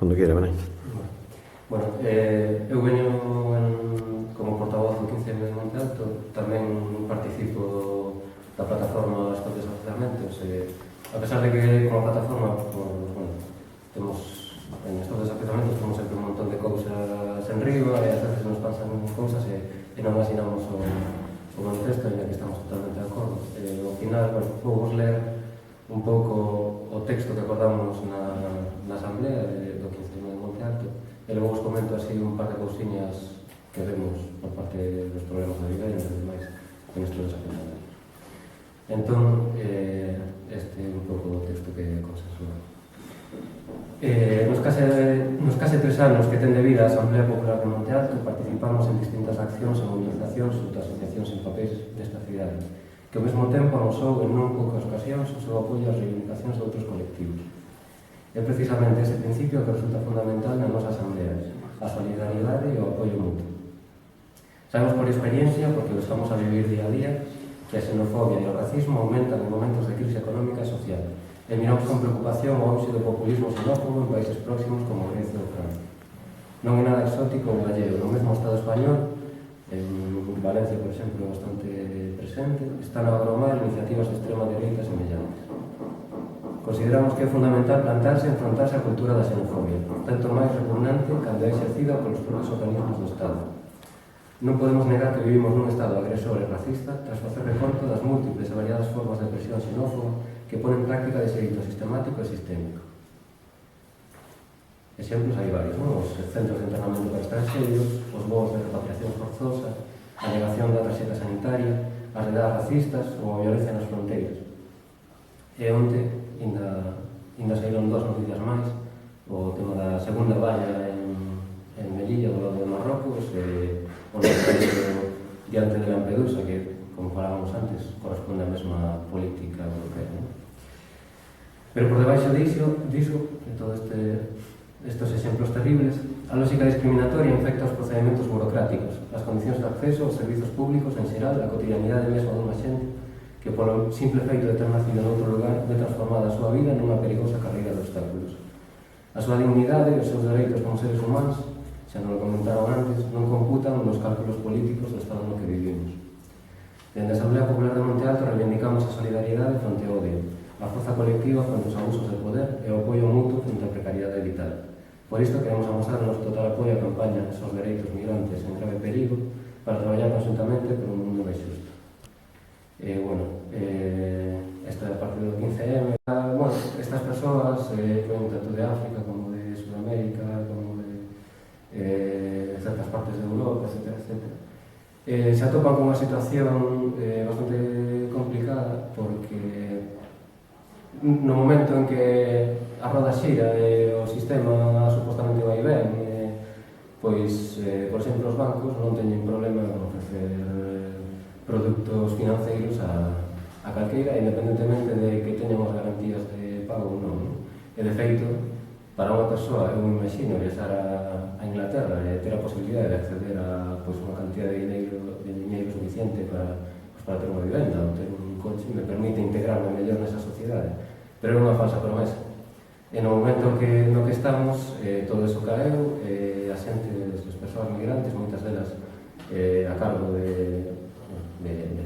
Cando quiera, Belén. Bueno, eu veño como portavoz do 15M de Monte Alto, tamén participo da plataforma Stop Desafiamentos, a pesar de que como plataforma, bueno, temos en Stop Desafiamentos temos sempre un montón de cousas en riba e a veces nos pasan cousas e non asinamos o manifesto, en que estamos totalmente de acordo. Ao final, bueno, vou vos ler un pouco o texto que acordamos na asamblea do 15M de Monte Alto e logo vos comento así un par de cousiñas que vemos por parte dos problemas da vivienda e demais con isto dos afiamentos. Entón, este é un pouco o texto que consensúa. Nos case 3 anos que ten de vida a Asamblea Popular de Monte Alto, participamos en distintas accións e movilizacións junto a asociacións en papéis desta cidade, que ao mesmo tempo amosou en non poucas ocasións o seu apoio ás reivindicacións de outros colectivos. É precisamente ese principio que resulta fundamental na nosa Asamblea, a solidaridade e o apoio mutuo. Sabemos por experiencia, porque o estamos a vivir día a día, que a xenofobia e o racismo aumentan en momentos de crise económica e social, e miramos con preocupación o auxe do populismo xenófobo en países próximos como Grecia ou Francia. Non é nada exótico ou gallego, no mesmo Estado español, en Valencia, por exemplo, bastante presente, están a agromar iniciativas de extrema dereita semellantes. Consideramos que é fundamental plantarse e enfrontarse á cultura da xenofobia, tanto máis repugnante cando é exercida polos propios organismos do Estado. Non podemos negar que vivimos nun Estado agresor e racista tras facer recorto das múltiples e variadas formas de presión xenófoba que pone en práctica ese dito sistemático e sistémico. Exemplos hai varios, non? Os centros de internamento para estranxeiros, os voos de repatriación forzosa, a negación da tarxeta sanitaria, as redadas racistas ou a violencia nas fronteiras. E onte, ainda saíron 2 noticias máis, o tema da segunda valla en Melilla, do lado de Marrocos, e o noso diante de Lampedusa, que, como falábamos antes, corresponde á mesma política europea, non? Pero por debaixo diso, de todo estes exemplos terribles, a lógica discriminatoria infecta os procedimentos burocráticos, as condicións de acceso aos servizos públicos en xeral, a cotidianidade mesma dunha xente que polo simple feito de ter nacido noutro lugar ve transformada a súa vida nunha perigosa carreira de obstáculos. A súa dignidade e os seus dereitos como seres humanos, xa non o comentaron antes, non computan nos cálculos políticos do estado no que vivimos. Dende a Asamblea Popular de Monte Alto reivindicamos a solidariedade fronte ao odio, a forza colectiva fronte aos abusos de poder e o apoio mutuo fronte a precariedade vital. Por isto queremos amosar o noso total apoio á campaña sobre os dereitos migrantes en grave perigo para traballar conjuntamente por un mundo máis xusto. Esta é a parte do 15M. Estas persoas ven tanto de África como de Sudamérica, como de certas partes de Europa, etc. Se atopan con unha situación bastante complicada porque no momento en que a roda xira e o sistema supostamente vai ben, pois, por exemplo, os bancos non teñen problema en ofrecer produtos financeiros a calqueira, independentemente de que teñan as garantías de pago ou non. E, de feito, para unha persoa, eu me imagino, viaxar a Inglaterra e ter a posibilidade de acceder a unha cantidad de dinheiro suficiente para ter unha vivenda ou ter un coche, me permite integrarme mellor nesa sociedade. Pero é unha falsa promesa. E no momento no que estamos, todo eso caeu, a xente, as persoas migrantes, moitas delas a cargo de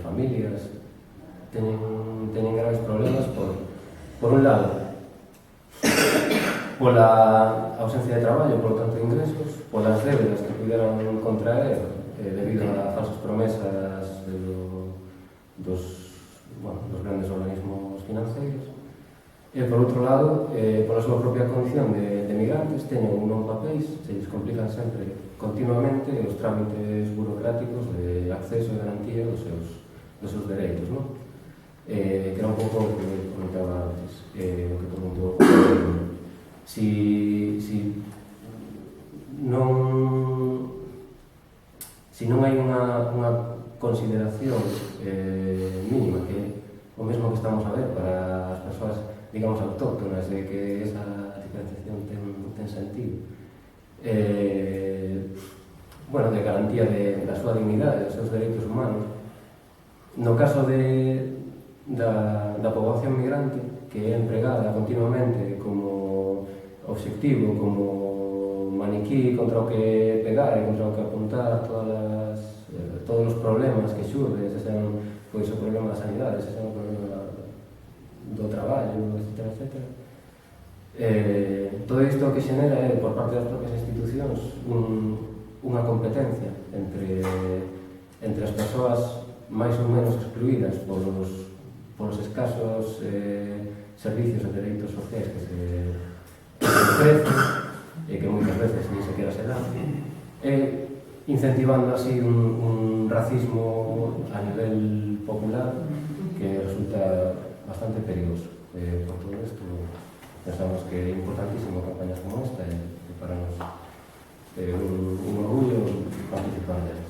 familias, teñen graves problemas por un lado, pola ausencia de traballo, polo tanto de ingresos, polas débedas que puderan contraer debido a falsas promesas dos grandes organismos financeiros. E, por outro lado, pola súa propia condición de migrantes, teñen ou non papéis, se lles complican sempre continuamente os trámites burocráticos de acceso e garantía dos seus dereitos, non? Que era un pouco o que comentaba antes, o que comentou. Si non hai unha consideración mínima, que é o mesmo que estamos a ver para as persoas, digamos, autóctonas, de que esa diferenciación ten sentido, de garantía da súa dignidade, dos seus dereitos humanos. No caso da poboación migrante, que é empregada continuamente como obxectivo, como maniquí contra o que pegar e contra o que apuntar todos os problemas que xurden, se sean pois, o problema da sanidade, se sean o problema do traballo, etc. etc. Todo isto que xenera é, por parte das propias institucións, unha competencia entre as persoas máis ou menos excluídas polos escasos servicios e dereitos sociais que se ofrecen e que moitas veces ni sequera se dan, e incentivando así un racismo a nivel popular que resulta bastante perigoso. Por todo isto, pensamos que é importantísimo campañas como esta e para nos un orgullo participar desta.